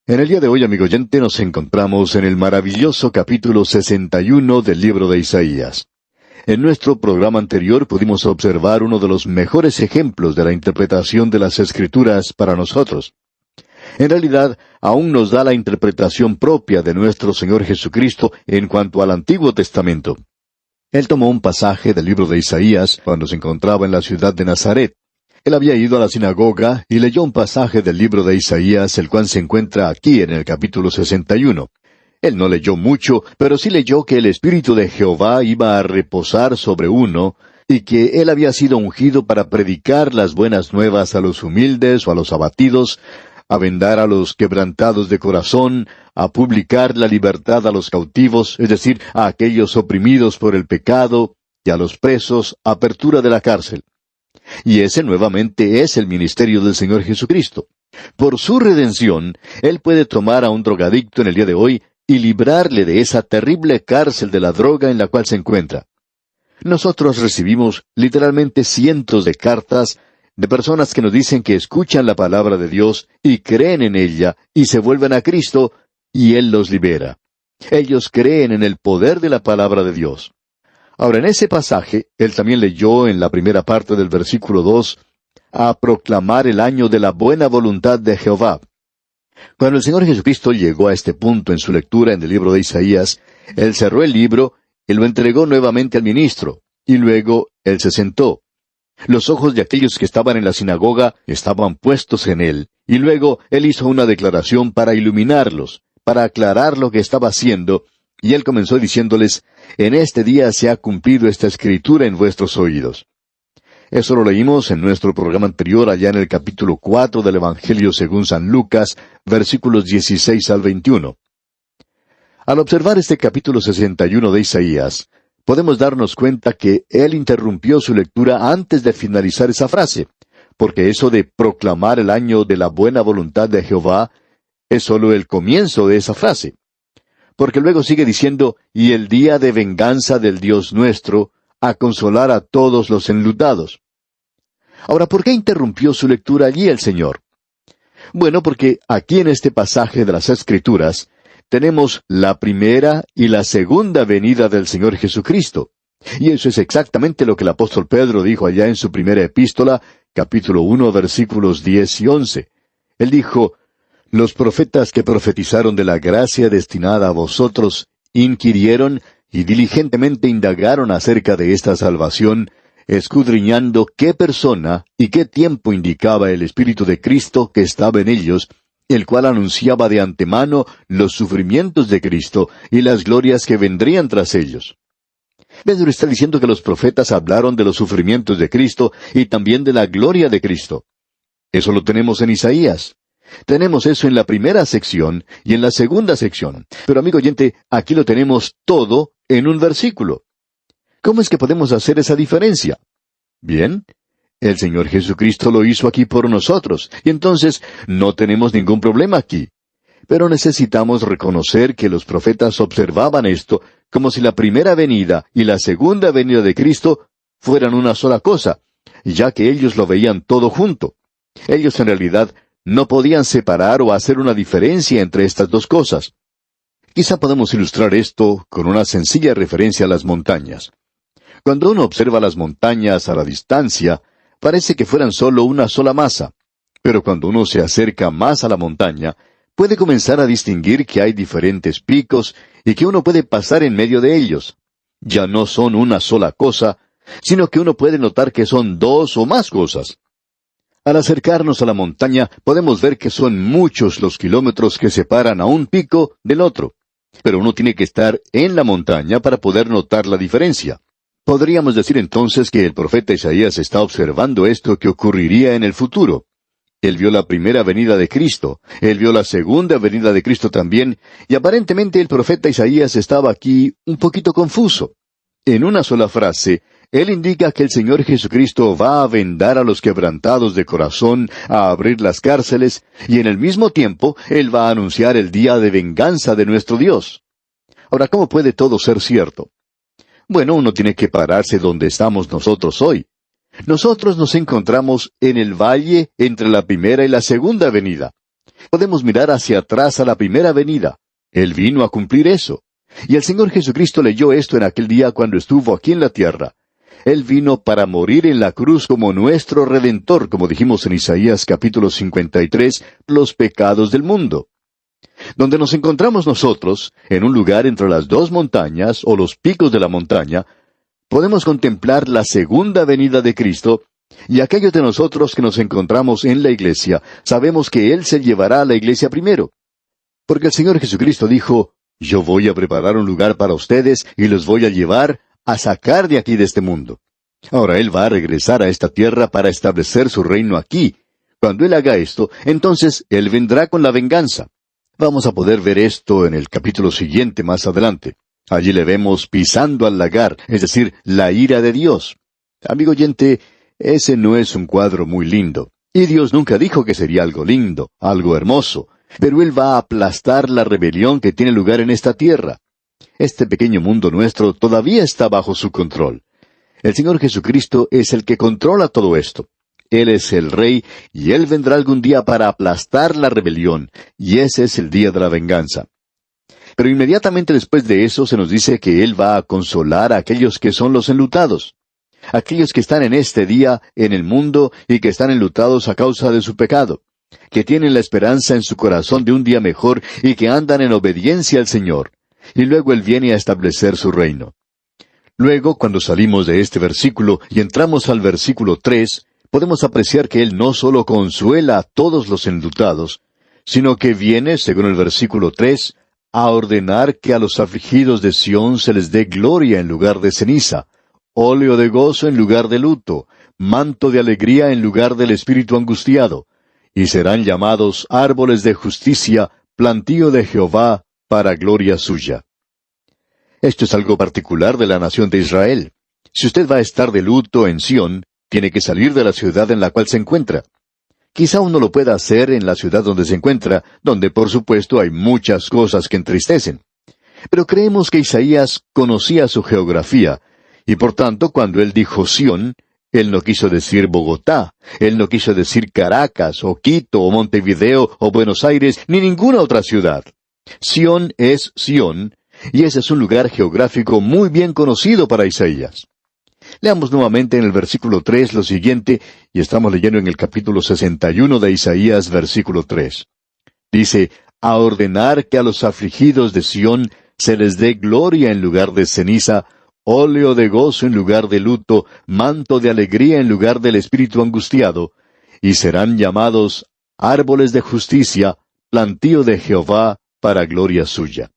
En el día de hoy, amigo oyente, nos encontramos en el maravilloso capítulo 61 del libro de Isaías. En nuestro programa anterior pudimos observar uno de los mejores ejemplos de la interpretación de las Escrituras para nosotros. En realidad, aún nos da la interpretación propia de nuestro Señor Jesucristo en cuanto al Antiguo Testamento. Él tomó un pasaje del libro de Isaías cuando se encontraba en la ciudad de Nazaret. Él había ido a la sinagoga y leyó un pasaje del libro de Isaías, el cual se encuentra aquí en el capítulo 61. Él no leyó mucho, pero sí leyó que el Espíritu de Jehová iba a reposar sobre uno, y que él había sido ungido para predicar las buenas nuevas a los humildes o a los abatidos, a vendar a los quebrantados de corazón, a publicar la libertad a los cautivos, es decir, a aquellos oprimidos por el pecado, y a los presos, apertura de la cárcel. Y ese nuevamente es el ministerio del Señor Jesucristo. Por su redención, Él puede tomar a un drogadicto en el día de hoy y librarle de esa terrible cárcel de la droga en la cual se encuentra. Nosotros recibimos literalmente cientos de cartas de personas que nos dicen que escuchan la palabra de Dios y creen en ella y se vuelven a Cristo y Él los libera. Ellos creen en el poder de la palabra de Dios. Ahora, en ese pasaje, él también leyó en la primera parte del versículo 2, a proclamar el año de la buena voluntad de Jehová. Cuando el Señor Jesucristo llegó a este punto en su lectura en el libro de Isaías, Él cerró el libro y lo entregó nuevamente al ministro, y luego Él se sentó. Los ojos de aquellos que estaban en la sinagoga estaban puestos en Él, y luego Él hizo una declaración para iluminarlos, para aclarar lo que estaba haciendo, y Él comenzó diciéndoles, en este día se ha cumplido esta escritura en vuestros oídos. Eso lo leímos en nuestro programa anterior, allá en el capítulo 4 del Evangelio según San Lucas, versículos 16 al 21. Al observar este capítulo 61 de Isaías, podemos darnos cuenta que Él interrumpió su lectura antes de finalizar esa frase, porque eso de proclamar el año de la buena voluntad de Jehová es solo el comienzo de esa frase. Porque luego sigue diciendo, y el día de venganza del Dios nuestro, a consolar a todos los enlutados. Ahora, ¿por qué interrumpió su lectura allí el Señor? Bueno, porque aquí en este pasaje de las Escrituras, tenemos la primera y la segunda venida del Señor Jesucristo. Y eso es exactamente lo que el apóstol Pedro dijo allá en su primera epístola, capítulo 1, versículos 10 y 11. Él dijo, los profetas que profetizaron de la gracia destinada a vosotros, inquirieron y diligentemente indagaron acerca de esta salvación, escudriñando qué persona y qué tiempo indicaba el Espíritu de Cristo que estaba en ellos, el cual anunciaba de antemano los sufrimientos de Cristo y las glorias que vendrían tras ellos. Pedro está diciendo que los profetas hablaron de los sufrimientos de Cristo y también de la gloria de Cristo. Eso lo tenemos en Isaías. Tenemos eso en la primera sección y en la segunda sección. Pero amigo oyente, aquí lo tenemos todo en un versículo. ¿Cómo es que podemos hacer esa diferencia? Bien, el Señor Jesucristo lo hizo aquí por nosotros, y entonces no tenemos ningún problema aquí. Pero necesitamos reconocer que los profetas observaban esto como si la primera venida y la segunda venida de Cristo fueran una sola cosa, ya que ellos lo veían todo junto. Ellos en realidad no podían separar o hacer una diferencia entre estas dos cosas. Quizá podemos ilustrar esto con una sencilla referencia a las montañas. Cuando uno observa las montañas a la distancia, parece que fueran solo una sola masa. Pero cuando uno se acerca más a la montaña, puede comenzar a distinguir que hay diferentes picos y que uno puede pasar en medio de ellos. Ya no son una sola cosa, sino que uno puede notar que son dos o más cosas. Al acercarnos a la montaña, podemos ver que son muchos los kilómetros que separan a un pico del otro. Pero uno tiene que estar en la montaña para poder notar la diferencia. Podríamos decir entonces que el profeta Isaías está observando esto que ocurriría en el futuro. Él vio la primera venida de Cristo, él vio la segunda venida de Cristo también, y aparentemente el profeta Isaías estaba aquí un poquito confuso. En una sola frase, él indica que el Señor Jesucristo va a vendar a los quebrantados de corazón, a abrir las cárceles, y en el mismo tiempo, Él va a anunciar el día de venganza de nuestro Dios. Ahora, ¿cómo puede todo ser cierto? Bueno, uno tiene que pararse donde estamos nosotros hoy. Nosotros nos encontramos en el valle entre la primera y la segunda venida. Podemos mirar hacia atrás a la primera venida. Él vino a cumplir eso. Y el Señor Jesucristo leyó esto en aquel día cuando estuvo aquí en la tierra. Él vino para morir en la cruz como nuestro Redentor, como dijimos en Isaías capítulo 53, los pecados del mundo. Donde nos encontramos nosotros, en un lugar entre las dos montañas o los picos de la montaña, podemos contemplar la segunda venida de Cristo, y aquellos de nosotros que nos encontramos en la iglesia, sabemos que Él se llevará a la iglesia primero. Porque el Señor Jesucristo dijo, yo voy a preparar un lugar para ustedes y los voy a llevar a sacar de aquí de este mundo. Ahora Él va a regresar a esta tierra para establecer su reino aquí. Cuando Él haga esto, entonces Él vendrá con la venganza. Vamos a poder ver esto en el capítulo siguiente más adelante. Allí le vemos pisando al lagar, es decir, la ira de Dios. Amigo oyente, ese no es un cuadro muy lindo. Y Dios nunca dijo que sería algo lindo, algo hermoso. Pero Él va a aplastar la rebelión que tiene lugar en esta tierra. Este pequeño mundo nuestro todavía está bajo su control. El Señor Jesucristo es el que controla todo esto. Él es el Rey, y Él vendrá algún día para aplastar la rebelión, y ese es el día de la venganza. Pero inmediatamente después de eso se nos dice que Él va a consolar a aquellos que son los enlutados. Aquellos que están en este día en el mundo y que están enlutados a causa de su pecado, que tienen la esperanza en su corazón de un día mejor y que andan en obediencia al Señor. Y luego Él viene a establecer su reino. Luego, cuando salimos de este versículo y entramos al versículo 3, podemos apreciar que Él no solo consuela a todos los enlutados, sino que viene, según el versículo 3, a ordenar que a los afligidos de Sión se les dé gloria en lugar de ceniza, óleo de gozo en lugar de luto, manto de alegría en lugar del espíritu angustiado, y serán llamados árboles de justicia, plantío de Jehová, para gloria suya. Esto es algo particular de la nación de Israel. Si usted va a estar de luto en Sión, tiene que salir de la ciudad en la cual se encuentra. Quizá uno lo pueda hacer en la ciudad donde se encuentra, donde por supuesto hay muchas cosas que entristecen. Pero creemos que Isaías conocía su geografía, y por tanto cuando él dijo Sión, él no quiso decir Bogotá, él no quiso decir Caracas, o Quito, o Montevideo, o Buenos Aires, ni ninguna otra ciudad. Sión es Sión, y ese es un lugar geográfico muy bien conocido para Isaías. Leamos nuevamente en el versículo 3 lo siguiente, y estamos leyendo en el capítulo 61 de Isaías, versículo 3. Dice, a ordenar que a los afligidos de Sión se les dé gloria en lugar de ceniza, óleo de gozo en lugar de luto, manto de alegría en lugar del espíritu angustiado, y serán llamados árboles de justicia, plantío de Jehová, para gloria suya.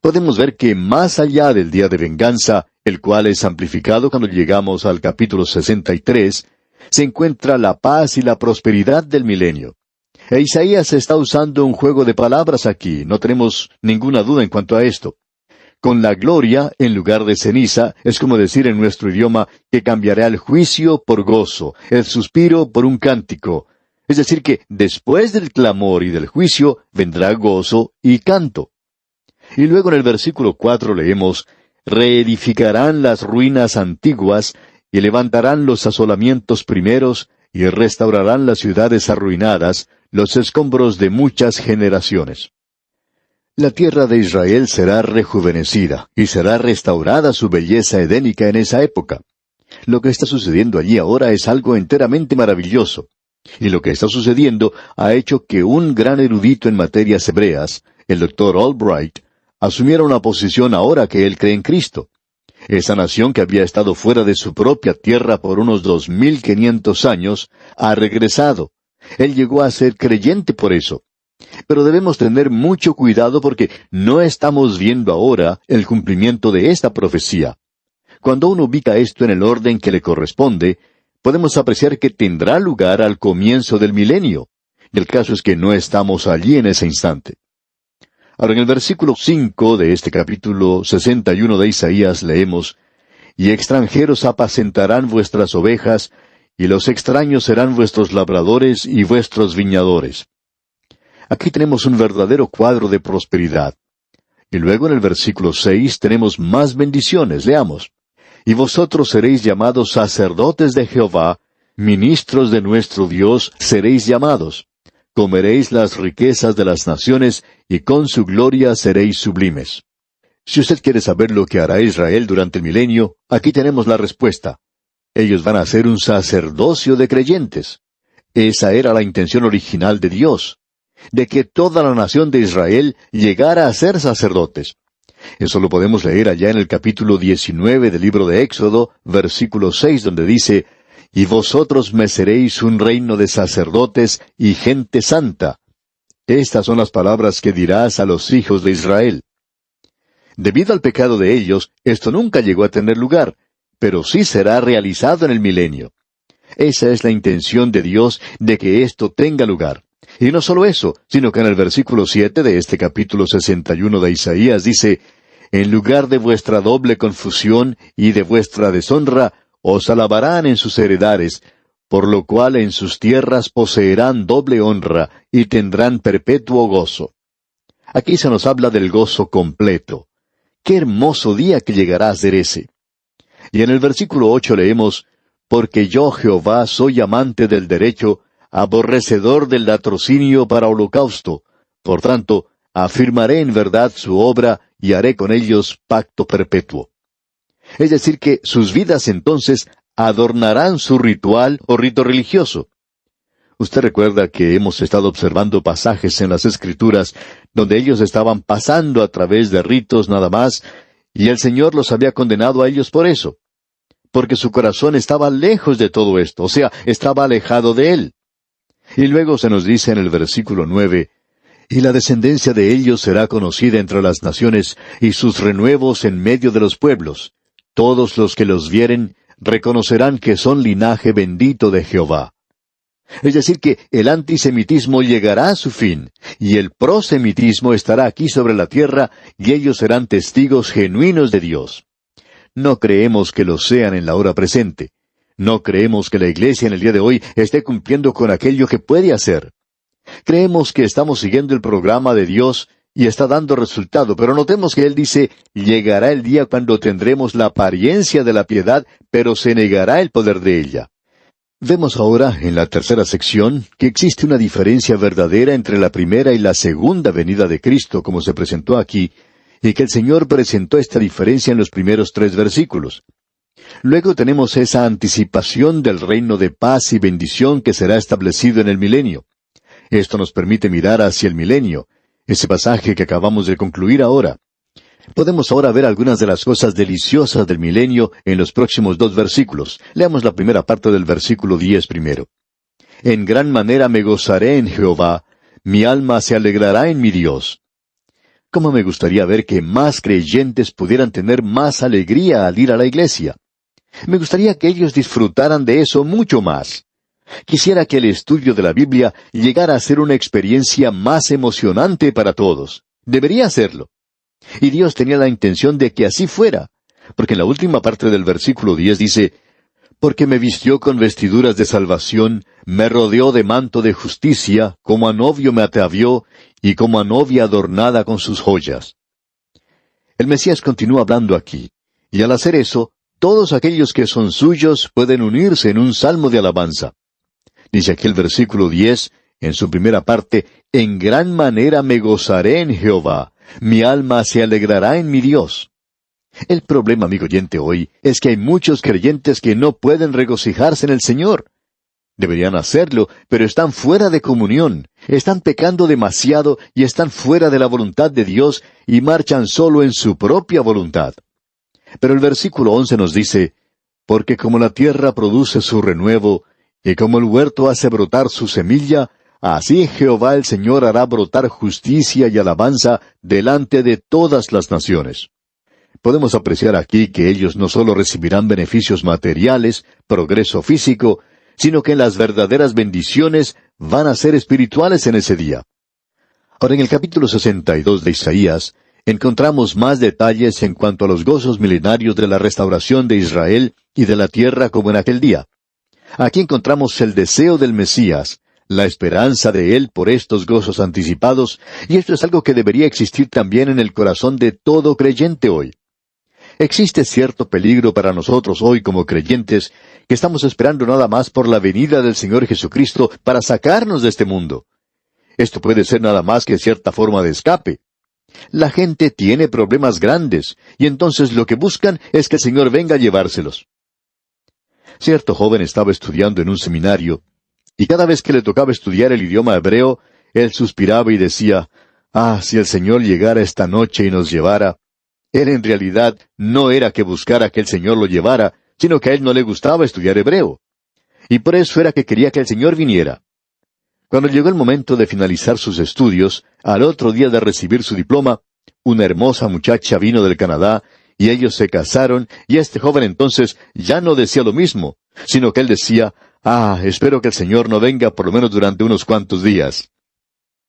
Podemos ver que más allá del día de venganza, el cual es amplificado cuando llegamos al capítulo 63, se encuentra la paz y la prosperidad del milenio. E Isaías está usando un juego de palabras aquí, no tenemos ninguna duda en cuanto a esto. Con la gloria, en lugar de ceniza, es como decir en nuestro idioma que cambiará el juicio por gozo, el suspiro por un cántico. Es decir que después del clamor y del juicio vendrá gozo y canto. Y luego en el versículo 4 leemos, reedificarán las ruinas antiguas, y levantarán los asolamientos primeros, y restaurarán las ciudades arruinadas, los escombros de muchas generaciones. La tierra de Israel será rejuvenecida, y será restaurada su belleza edénica en esa época. Lo que está sucediendo allí ahora es algo enteramente maravilloso. Y lo que está sucediendo ha hecho que un gran erudito en materias hebreas, el Dr. Albright, asumiera una posición ahora que él cree en Cristo. Esa nación que había estado fuera de su propia tierra por unos 2500 años, ha regresado. Él llegó a ser creyente por eso. Pero debemos tener mucho cuidado porque no estamos viendo ahora el cumplimiento de esta profecía. Cuando uno ubica esto en el orden que le corresponde, podemos apreciar que tendrá lugar al comienzo del milenio. Y el caso es que no estamos allí en ese instante. Ahora en el versículo 5 de este capítulo 61 de Isaías leemos, y extranjeros apacentarán vuestras ovejas, y los extraños serán vuestros labradores y vuestros viñadores. Aquí tenemos un verdadero cuadro de prosperidad. Y luego en el versículo 6 tenemos más bendiciones, leamos. Y vosotros seréis llamados sacerdotes de Jehová, ministros de nuestro Dios seréis llamados. comeréis las riquezas de las naciones, y con su gloria seréis sublimes. Si usted quiere saber lo que hará Israel durante el milenio, aquí tenemos la respuesta. Ellos van a ser un sacerdocio de creyentes. Esa era la intención original de Dios, de que toda la nación de Israel llegara a ser sacerdotes. Eso lo podemos leer allá en el capítulo 19 del libro de Éxodo, versículo 6, donde dice, «Y vosotros me seréis un reino de sacerdotes y gente santa». Estas son las palabras que dirás a los hijos de Israel. Debido al pecado de ellos, esto nunca llegó a tener lugar, pero sí será realizado en el milenio. Esa es la intención de Dios de que esto tenga lugar. Y no solo eso, sino que en el versículo 7 de este capítulo 61 de Isaías dice, «En lugar de vuestra doble confusión y de vuestra deshonra, os alabarán en sus heredades, por lo cual en sus tierras poseerán doble honra y tendrán perpetuo gozo». Aquí se nos habla del gozo completo. ¡Qué hermoso día que llegará a ser ese! Y en el versículo 8 leemos, «Porque yo, Jehová, soy amante del derecho, aborrecedor del latrocinio para holocausto. Por tanto, afirmaré en verdad su obra y haré con ellos pacto perpetuo». Es decir, que sus vidas entonces adornarán su ritual o rito religioso. Usted recuerda que hemos estado observando pasajes en las Escrituras donde ellos estaban pasando a través de ritos nada más, y el Señor los había condenado a ellos por eso, porque su corazón estaba lejos de todo esto, o sea, estaba alejado de Él. Y luego se nos dice en el versículo 9, «Y la descendencia de ellos será conocida entre las naciones, y sus renuevos en medio de los pueblos. Todos los que los vieren reconocerán que son linaje bendito de Jehová». Es decir, que el antisemitismo llegará a su fin, y el prosemitismo estará aquí sobre la tierra, y ellos serán testigos genuinos de Dios. No creemos que lo sean en la hora presente. No creemos que la Iglesia en el día de hoy esté cumpliendo con aquello que puede hacer. Creemos que estamos siguiendo el programa de Dios y está dando resultado, pero notemos que Él dice, llegará el día cuando tendremos la apariencia de la piedad, pero se negará el poder de ella. Vemos ahora, en la tercera sección, que existe una diferencia verdadera entre la primera y la segunda venida de Cristo, como se presentó aquí, y que el Señor presentó esta diferencia en los primeros 3 versículos. Luego tenemos esa anticipación del reino de paz y bendición que será establecido en el milenio. Esto nos permite mirar hacia el milenio, ese pasaje que acabamos de concluir ahora. Podemos ahora ver algunas de las cosas deliciosas del milenio en los próximos 2 versículos. Leamos la primera parte del versículo 10 primero. «En gran manera me gozaré en Jehová, mi alma se alegrará en mi Dios». ¿Cómo me gustaría ver que más creyentes pudieran tener más alegría al ir a la iglesia? Me gustaría que ellos disfrutaran de eso mucho más. Quisiera que el estudio de la Biblia llegara a ser una experiencia más emocionante para todos. Debería serlo. Y Dios tenía la intención de que así fuera, porque en la última parte del versículo 10 dice, «Porque me vistió con vestiduras de salvación, me rodeó de manto de justicia, como a novio me atavió, y como a novia adornada con sus joyas». El Mesías continúa hablando aquí, y al hacer eso, todos aquellos que son suyos pueden unirse en un salmo de alabanza. Dice aquí el versículo 10, en su primera parte, «En gran manera me gozaré en Jehová, mi alma se alegrará en mi Dios». El problema, amigo oyente, hoy es que hay muchos creyentes que no pueden regocijarse en el Señor. Deberían hacerlo, pero están fuera de comunión, están pecando demasiado y están fuera de la voluntad de Dios y marchan solo en su propia voluntad. Pero el versículo 11 nos dice, «Porque como la tierra produce su renuevo, y como el huerto hace brotar su semilla, así Jehová el Señor hará brotar justicia y alabanza delante de todas las naciones». Podemos apreciar aquí que ellos no solo recibirán beneficios materiales, progreso físico, sino que las verdaderas bendiciones van a ser espirituales en ese día. Ahora, en el capítulo 62 de Isaías, encontramos más detalles en cuanto a los gozos milenarios de la restauración de Israel y de la tierra como en aquel día. Aquí encontramos el deseo del Mesías, la esperanza de Él por estos gozos anticipados, y esto es algo que debería existir también en el corazón de todo creyente hoy. Existe cierto peligro para nosotros hoy como creyentes, que estamos esperando nada más por la venida del Señor Jesucristo para sacarnos de este mundo. Esto puede ser nada más que cierta forma de escape. La gente tiene problemas grandes, y entonces lo que buscan es que el Señor venga a llevárselos. Cierto joven estaba estudiando en un seminario, y cada vez que le tocaba estudiar el idioma hebreo, él suspiraba y decía, si el Señor llegara esta noche y nos llevara. Él en realidad no era que buscara que el Señor lo llevara, sino que a él no le gustaba estudiar hebreo. Y por eso era que quería que el Señor viniera. Cuando llegó el momento de finalizar sus estudios, al otro día de recibir su diploma, una hermosa muchacha vino del Canadá, y ellos se casaron, y este joven entonces ya no decía lo mismo, sino que él decía, espero que el Señor no venga por lo menos durante unos cuantos días.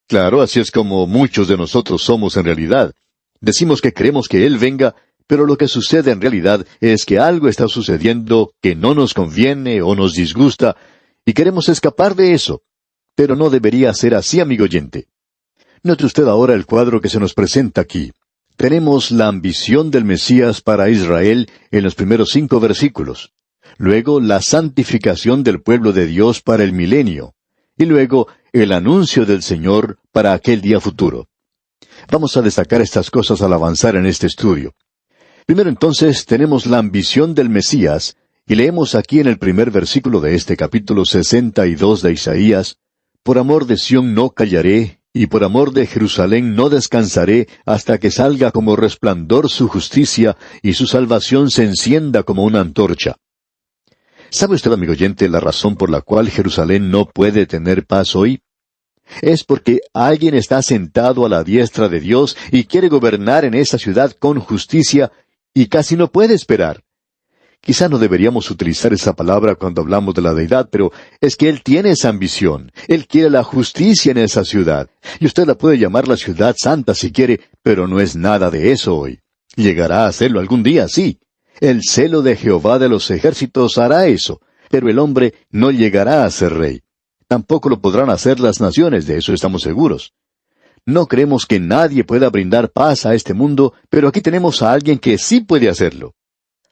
Claro, así es como muchos de nosotros somos en realidad. Decimos que queremos que Él venga, pero lo que sucede en realidad es que algo está sucediendo que no nos conviene o nos disgusta, y queremos escapar de eso. Pero no debería ser así, amigo oyente. Note usted ahora el cuadro que se nos presenta aquí. Tenemos la ambición del Mesías para Israel en los primeros 5 versículos. Luego, la santificación del pueblo de Dios para el milenio. Y luego, el anuncio del Señor para aquel día futuro. Vamos a destacar estas cosas al avanzar en este estudio. Primero entonces tenemos la ambición del Mesías, y leemos aquí en el primer versículo de este capítulo 62 de Isaías, «Por amor de Sión no callaré, y por amor de Jerusalén no descansaré, hasta que salga como resplandor su justicia, y su salvación se encienda como una antorcha». ¿Sabe usted, amigo oyente, la razón por la cual Jerusalén no puede tener paz hoy? Es porque alguien está sentado a la diestra de Dios y quiere gobernar en esa ciudad con justicia y casi no puede esperar. Quizá no deberíamos utilizar esa palabra cuando hablamos de la deidad, pero es que Él tiene esa ambición. Él quiere la justicia en esa ciudad. Y usted la puede llamar la ciudad santa si quiere, pero no es nada de eso hoy. Llegará a hacerlo algún día, sí. El celo de Jehová de los ejércitos hará eso, pero el hombre no llegará a ser rey. Tampoco lo podrán hacer las naciones, de eso estamos seguros. No creemos que nadie pueda brindar paz a este mundo, pero aquí tenemos a alguien que sí puede hacerlo.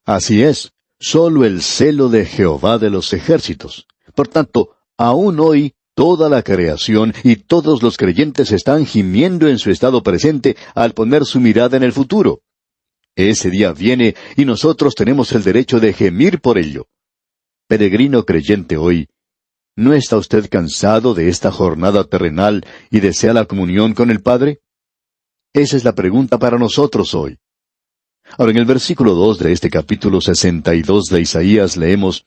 Así es, solo el celo de Jehová de los ejércitos. Por tanto, aún hoy, toda la creación y todos los creyentes están gimiendo en su estado presente al poner su mirada en el futuro. Ese día viene y nosotros tenemos el derecho de gemir por ello. Peregrino creyente hoy, ¿no está usted cansado de esta jornada terrenal y desea la comunión con el Padre? Esa es la pregunta para nosotros hoy. Ahora, en el versículo 2 de este capítulo 62 de Isaías leemos,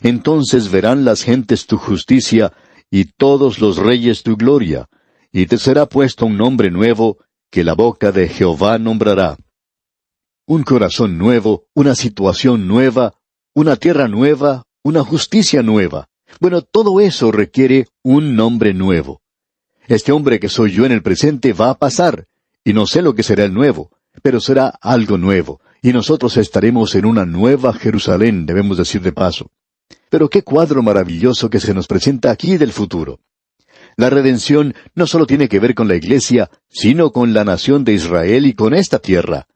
«Entonces verán las gentes tu justicia, y todos los reyes tu gloria, y te será puesto un nombre nuevo, que la boca de Jehová nombrará». Un corazón nuevo, una situación nueva, una tierra nueva, una justicia nueva. Bueno, todo eso requiere un nombre nuevo. Este hombre que soy yo en el presente va a pasar, y no sé lo que será el nuevo, pero será algo nuevo, y nosotros estaremos en una nueva Jerusalén, debemos decir de paso. Pero qué cuadro maravilloso que se nos presenta aquí del futuro. La redención no solo tiene que ver con la iglesia, sino con la nación de Israel y con esta tierra.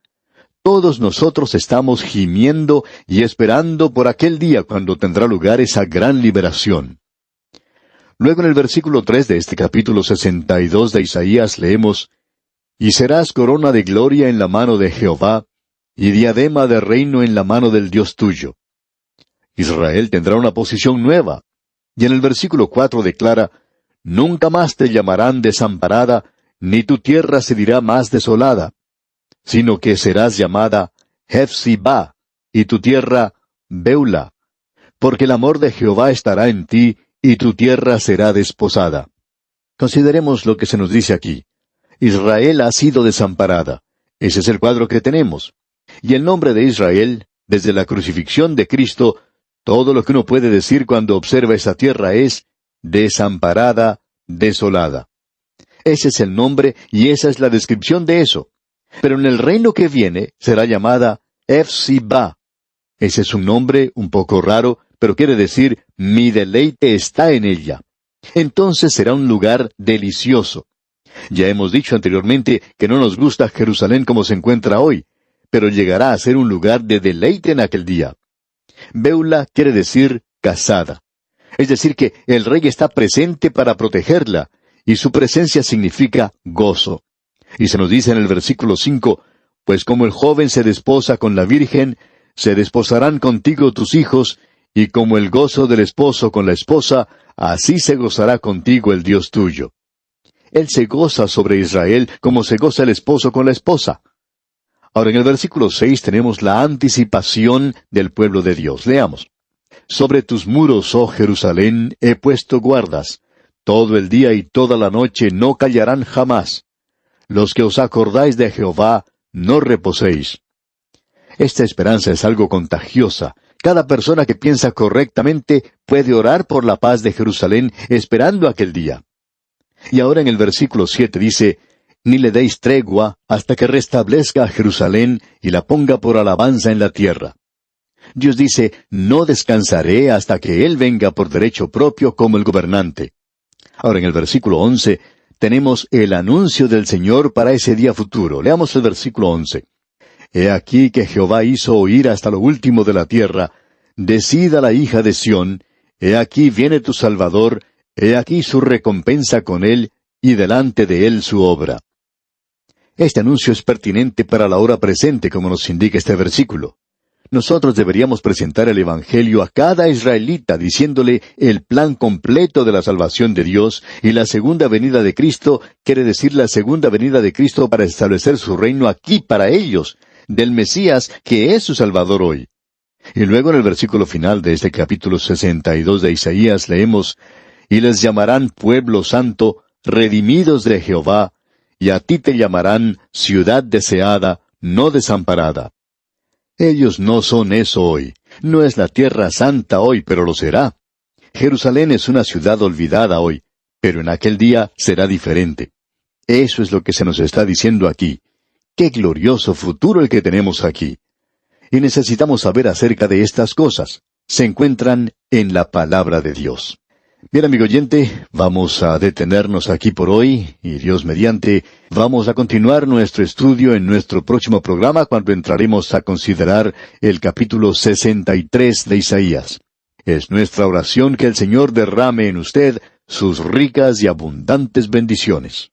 Todos nosotros estamos gimiendo y esperando por aquel día cuando tendrá lugar esa gran liberación. Luego en el versículo 3 de este capítulo 62 de Isaías leemos, «Y serás corona de gloria en la mano de Jehová, y diadema de reino en la mano del Dios tuyo». Israel tendrá una posición nueva. Y en el versículo 4 declara, «Nunca más te llamarán desamparada, ni tu tierra se dirá más desolada, sino que serás llamada Hefzibá, y tu tierra Beula, porque el amor de Jehová estará en ti, y tu tierra será desposada». Consideremos lo que se nos dice aquí. Israel ha sido desamparada. Ese es el cuadro que tenemos. Y el nombre de Israel, desde la crucifixión de Cristo, todo lo que uno puede decir cuando observa esa tierra es desamparada, desolada. Ese es el nombre y esa es la descripción de eso. Pero en el reino que viene será llamada Hefzibá. Ese es un nombre un poco raro, pero quiere decir, mi deleite está en ella. Entonces será un lugar delicioso. Ya hemos dicho anteriormente que no nos gusta Jerusalén como se encuentra hoy, pero llegará a ser un lugar de deleite en aquel día. Beula quiere decir casada. Es decir que el rey está presente para protegerla, y su presencia significa gozo. Y se nos dice en el versículo 5, pues como el joven se desposa con la virgen, se desposarán contigo tus hijos, y como el gozo del esposo con la esposa, así se gozará contigo el Dios tuyo. Él se goza sobre Israel como se goza el esposo con la esposa. Ahora en el versículo 6 tenemos la anticipación del pueblo de Dios. Leamos. Sobre tus muros, oh Jerusalén, he puesto guardas. Todo el día y toda la noche no callarán jamás. Los que os acordáis de Jehová, no reposéis. Esta esperanza es algo contagiosa. Cada persona que piensa correctamente puede orar por la paz de Jerusalén esperando aquel día. Y ahora en el versículo 7 dice, ni le deis tregua hasta que restablezca a Jerusalén y la ponga por alabanza en la tierra. Dios dice, no descansaré hasta que Él venga por derecho propio como el gobernante. Ahora en el versículo 11 tenemos el anuncio del Señor para ese día futuro. Leamos el versículo 11. He aquí que Jehová hizo oír hasta lo último de la tierra, decida la hija de Sión, he aquí viene tu Salvador, he aquí su recompensa con él, y delante de él su obra. Este anuncio es pertinente para la hora presente, como nos indica este versículo. Nosotros deberíamos presentar el Evangelio a cada israelita diciéndole el plan completo de la salvación de Dios, y la segunda venida de Cristo quiere decir la segunda venida de Cristo para establecer su reino aquí para ellos, del Mesías que es su Salvador hoy. Y luego en el versículo final de este capítulo 62 de Isaías leemos, y les llamarán pueblo santo, redimidos de Jehová, y a ti te llamarán ciudad deseada, no desamparada. Ellos no son eso hoy. No es la tierra santa hoy, pero lo será. Jerusalén es una ciudad olvidada hoy, pero en aquel día será diferente. Eso es lo que se nos está diciendo aquí. ¡Qué glorioso futuro el que tenemos aquí! Y necesitamos saber acerca de estas cosas. Se encuentran en la palabra de Dios. Bien, amigo oyente, vamos a detenernos aquí por hoy, y Dios mediante, vamos a continuar nuestro estudio en nuestro próximo programa cuando entraremos a considerar el capítulo 63 de Isaías. Es nuestra oración que el Señor derrame en usted sus ricas y abundantes bendiciones.